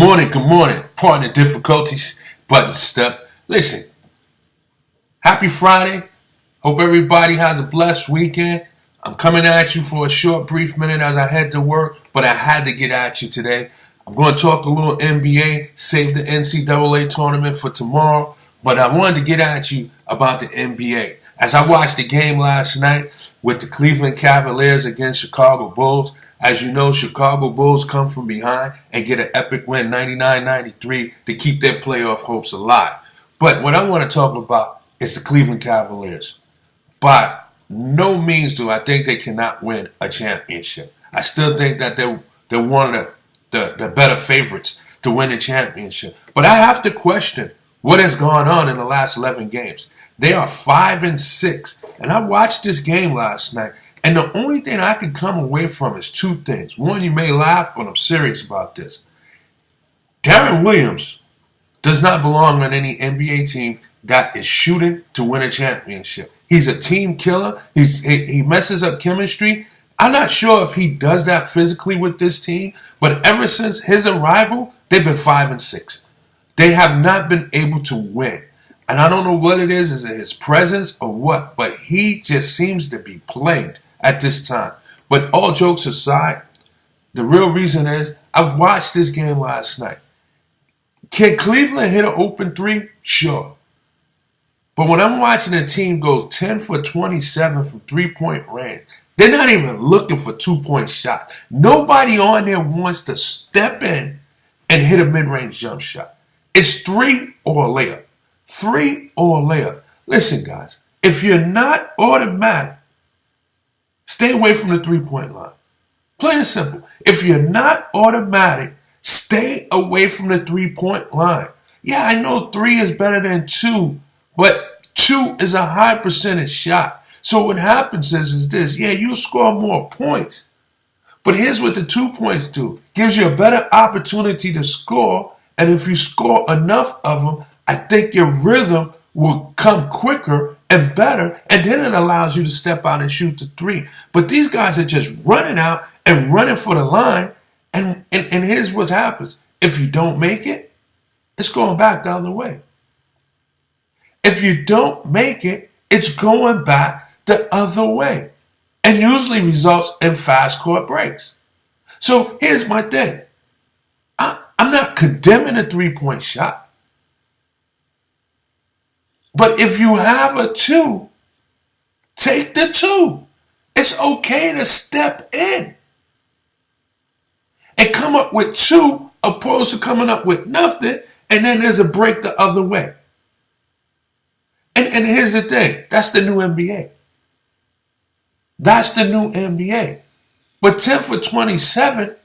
Good morning. Partner difficulties, button step. Listen, happy Friday. Hope everybody has a blessed weekend. I'm coming at you for a short, brief minute as I head to work, but I had to get at you today. I'm going to talk a little NBA, save the NCAA tournament for tomorrow, but I wanted to get at you about the NBA. As I watched the game last night with the Cleveland Cavaliers against Chicago Bulls, as you know, Chicago Bulls come from behind and get an epic win 99-93 to keep their playoff hopes alive. But what I want to talk about is the Cleveland Cavaliers. By no means do I think they cannot win a championship. I still think that they're one of the better favorites to win a championship. But I have to question what has gone on in the last 11 games. They are 5-6. And I watched this game last night. And the only thing I can come away from is two things. One, you may laugh, but I'm serious about this. Darren Williams does not belong on any NBA team that is shooting to win a championship. He's a team killer. He messes up chemistry. I'm not sure if he does that physically with this team, but ever since his arrival, they've been 5-6. They have not been able to win. And I don't know what it is it his presence or what, but he just seems to be plagued at this time. But all jokes aside, the real reason is I watched this game last night. Can Cleveland hit an open three? Sure. But when I'm watching a team go 10 for 27 from three-point range, they're not even looking for two-point shots. Nobody on there wants to step in and hit a mid-range jump shot. It's three or a layup. Three or a layup. Listen, guys, if you're not automatic, stay away from the three-point line. Plain and simple. If you're not automatic, stay away from the three-point line. Yeah, I know 3 is better than 2, but 2 is a high percentage shot. So what happens is this. Yeah, you'll score more points. But here's what the 2 points do. Gives you a better opportunity to score. And if you score enough of them, I think your rhythm will come quicker and better, and then it allows you to step out and shoot the 3. But these guys are just running out and running for the line, and here's what happens. If you don't make it, it's going back the other way. If you don't make it, it's going back the other way, and usually results in fast court breaks. So here's my thing. I'm not condemning a three-point shot. But if you have a 2, take the 2. It's okay to step in and come up with 2 opposed to coming up with nothing, and then there's a break the other way. And here's the thing. That's the new NBA. That's the new NBA. But 10 for 27,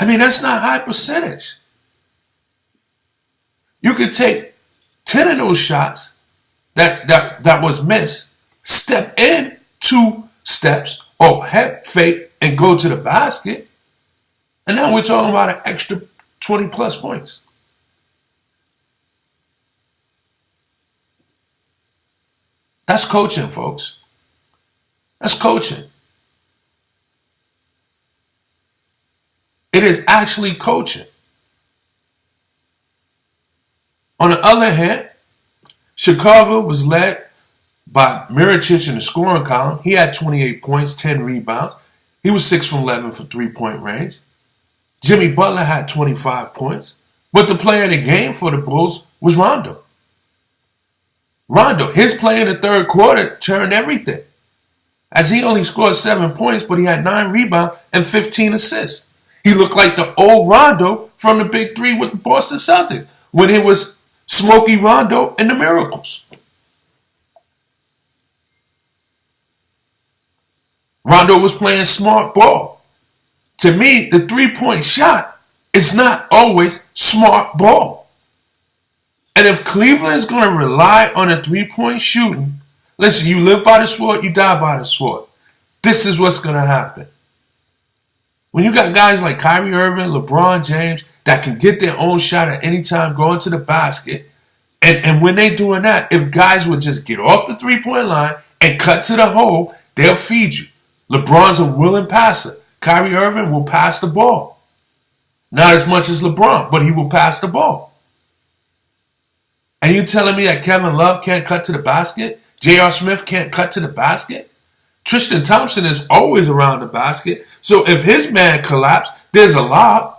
I mean, that's not high percentage. You could take 10 of those shots that was missed, step in 2 steps, or head fake and go to the basket, and now we're talking about an extra 20 plus points. That's coaching, folks. That's coaching. It is actually coaching. On the other hand, Chicago was led by Mirotic in the scoring column. He had 28 points, 10 rebounds. He was 6 from 11 for three-point range. Jimmy Butler had 25 points. But the player of the game for the Bulls was Rondo. Rondo, his play in the third quarter turned everything, as he only scored 7 points, but he had 9 rebounds and 15 assists. He looked like the old Rondo from the Big Three with the Boston Celtics when it was Smokey Rondo and the Miracles. Rondo was playing smart ball. To me, the three-point shot is not always smart ball. And if Cleveland is going to rely on a three-point shooting, listen, you live by the sword, you die by the sword. This is what's going to happen. When you got guys like Kyrie Irving, LeBron James, that can get their own shot at any time, going to the basket, and when they're doing that, if guys would just get off the three-point line and cut to the hole, they'll feed you. LeBron's a willing passer. Kyrie Irving will pass the ball. Not as much as LeBron, but he will pass the ball. And you telling me that Kevin Love can't cut to the basket? J.R. Smith can't cut to the basket? Tristan Thompson is always around the basket. So if his man collapsed, there's a lob.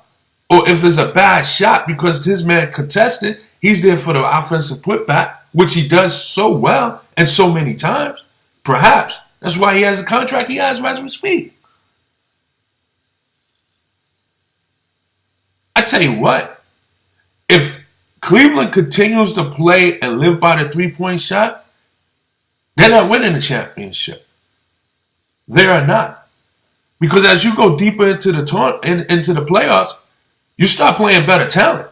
Or if it's a bad shot because his man contested, he's there for the offensive putback, which he does so well and so many times. Perhaps that's why he has the contract he has as we speak. I tell you what, if Cleveland continues to play and live by the three-point shot, they're not winning the championship. They are not. Because as you go deeper into the into the playoffs, you start playing better talent.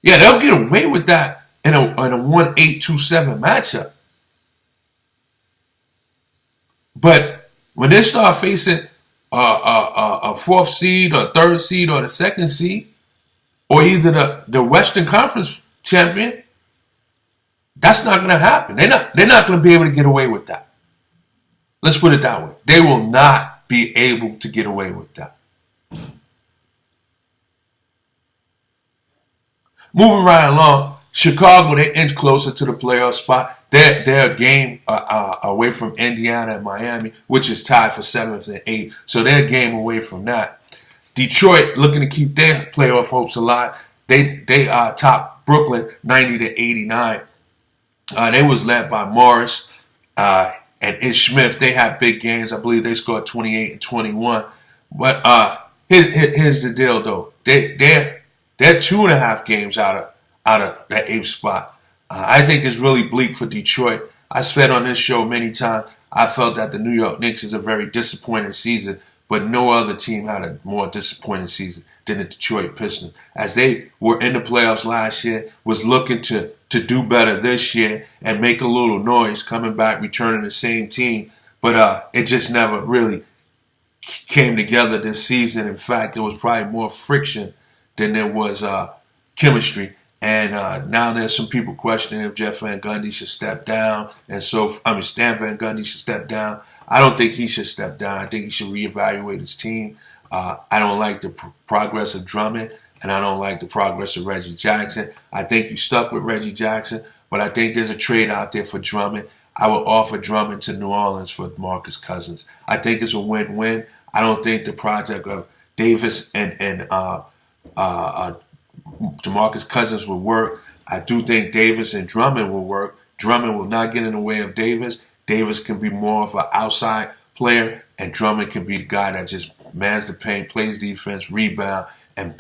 Yeah, they'll get away with that in a 1-8-2-7 matchup. But when they start facing a fourth seed or third seed or the second seed, or either the Western Conference champion, that's not going to happen. They're not going to be able to get away with that. Let's put it that way. They will not be able to get away with that. Moving right along, Chicago, they inch closer to the playoff spot. They're a game away from Indiana and Miami, which is tied for 7th and 8th. So they're a game away from that. Detroit looking to keep their playoff hopes alive. They top Brooklyn 90-89. They was led by Morris and Ish Smith. They had big games. I believe they scored 28 and 21. But here's the deal, though. They're 2.5 games out of that 8th spot. I think it's really bleak for Detroit. I said on this show many times, I felt that the New York Knicks is a very disappointing season, but no other team had a more disappointing season than the Detroit Pistons. As they were in the playoffs last year, was looking to do better this year and make a little noise, coming back, returning the same team. But it just never really came together this season. In fact, there was probably more friction than there was chemistry. And now there's some people questioning if Jeff Van Gundy should step down. And Stan Van Gundy should step down. I don't think he should step down. I think he should reevaluate his team. I don't like the progress of Drummond, and I don't like the progress of Reggie Jackson. I think you stuck with Reggie Jackson, but I think there's a trade out there for Drummond. I would offer Drummond to New Orleans for DeMarcus Cousins. I think it's a win-win. I don't think the project of Davis and DeMarcus Cousins will work. I do think Davis and Drummond will work. Drummond will not get in the way of Davis. Davis can be more of an outside player, and Drummond can be the guy that just mans the paint, plays defense, rebound, and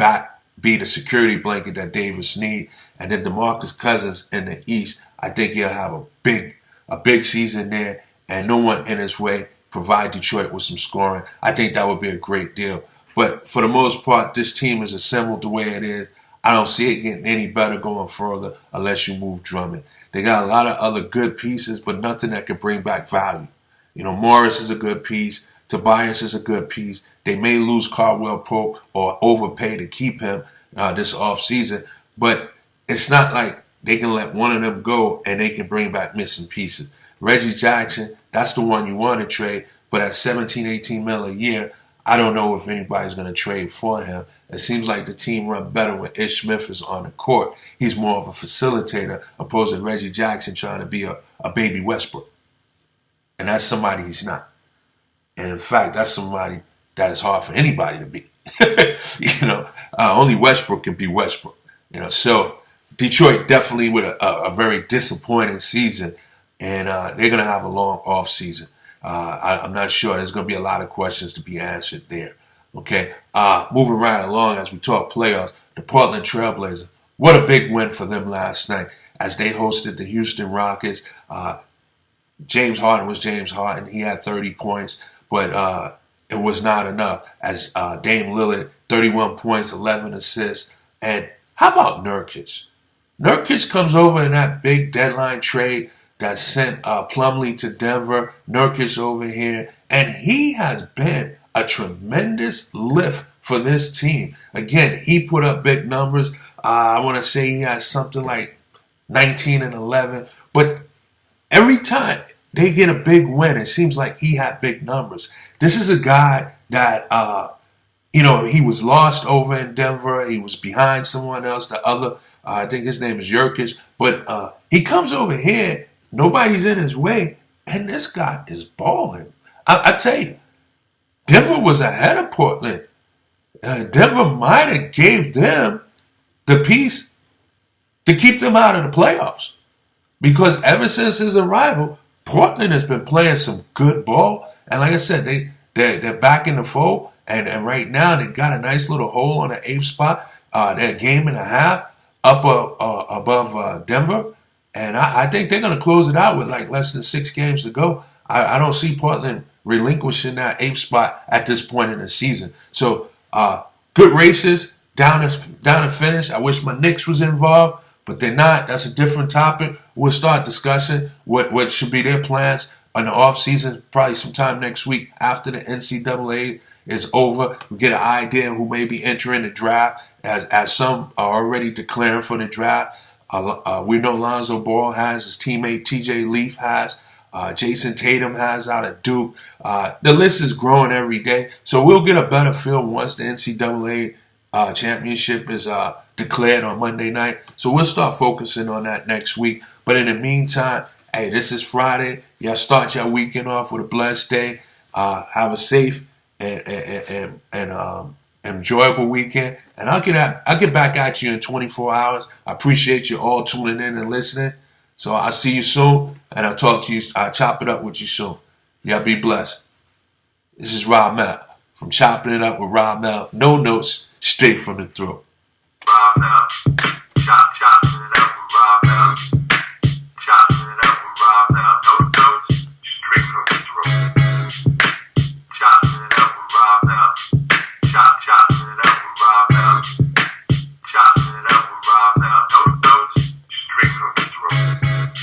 be the security blanket that Davis needs. And then DeMarcus Cousins in the East, I think he'll have a big season there, and no one in his way, provide Detroit with some scoring. I think that would be a great deal. But for the most part, this team is assembled the way it is. I don't see it getting any better going further unless you move Drummond. They got a lot of other good pieces, but nothing that can bring back value. You know, Morris is a good piece. Tobias is a good piece. They may lose Caldwell Pope or overpay to keep him this offseason, but it's not like they can let one of them go and they can bring back missing pieces. Reggie Jackson, that's the one you want to trade, but at 17, 18 mil a year, I don't know if anybody's going to trade for him. It seems like the team run better when Ish Smith is on the court. He's more of a facilitator opposed to Reggie Jackson trying to be a baby Westbrook. And that's somebody he's not. And in fact, that's somebody that is hard for anybody to be. Only Westbrook can be Westbrook. So Detroit definitely with a very disappointing season, and they're going to have a long off season. I'm not sure. There's going to be a lot of questions to be answered there. Okay, moving right along as we talk playoffs, the Portland Trailblazers. What a big win for them last night as they hosted the Houston Rockets. James Harden was James Harden. He had 30 points, but it was not enough as Dame Lillard, 31 points, 11 assists. And how about Nurkic? Nurkic comes over in that big deadline trade that sent Plumlee to Denver. Nurkic over here. And he has been a tremendous lift for this team. Again, he put up big numbers. I want to say he has something like 19 and 11. But every time they get a big win, it seems like he had big numbers. This is a guy that he was lost over in Denver. He was behind someone else. The other, I think his name is Yurkic. But he comes over here. Nobody's in his way. And this guy is balling. I tell you, Denver was ahead of Portland. Denver might have gave them the piece to keep them out of the playoffs. Because ever since his arrival, Portland has been playing some good ball. And like I said, they're back in the fold. And right now, they got a nice little hole on the 8th spot. They're a game and a half up above Denver. And I think they're going to close it out with like less than 6 games to go. I don't see Portland relinquishing that 8th spot at this point in the season. So good races down to finish. I wish my Knicks was involved, but they're not. That's a different topic. We'll start discussing what should be their plans in the offseason, probably sometime next week after the NCAA is over. We get an idea who may be entering the draft, as some are already declaring for the draft. We know Lonzo Ball has, his teammate TJ Leaf has, Jason Tatum has out of Duke. The list is growing every day, so we'll get a better feel once the NCAA championship is declared on Monday night. So we'll start focusing on that next week. But in the meantime, hey, this is Friday. Y'all start your weekend off with a blessed day. Have a safe and enjoyable weekend. And I'll get back at you in 24 hours. I appreciate you all tuning in and listening. So I'll see you soon, and I'll talk to you. I'll chop it up with you soon. Y'all be blessed. This is Ramel from Chopping It Up with Ramel. No notes, straight from the throat.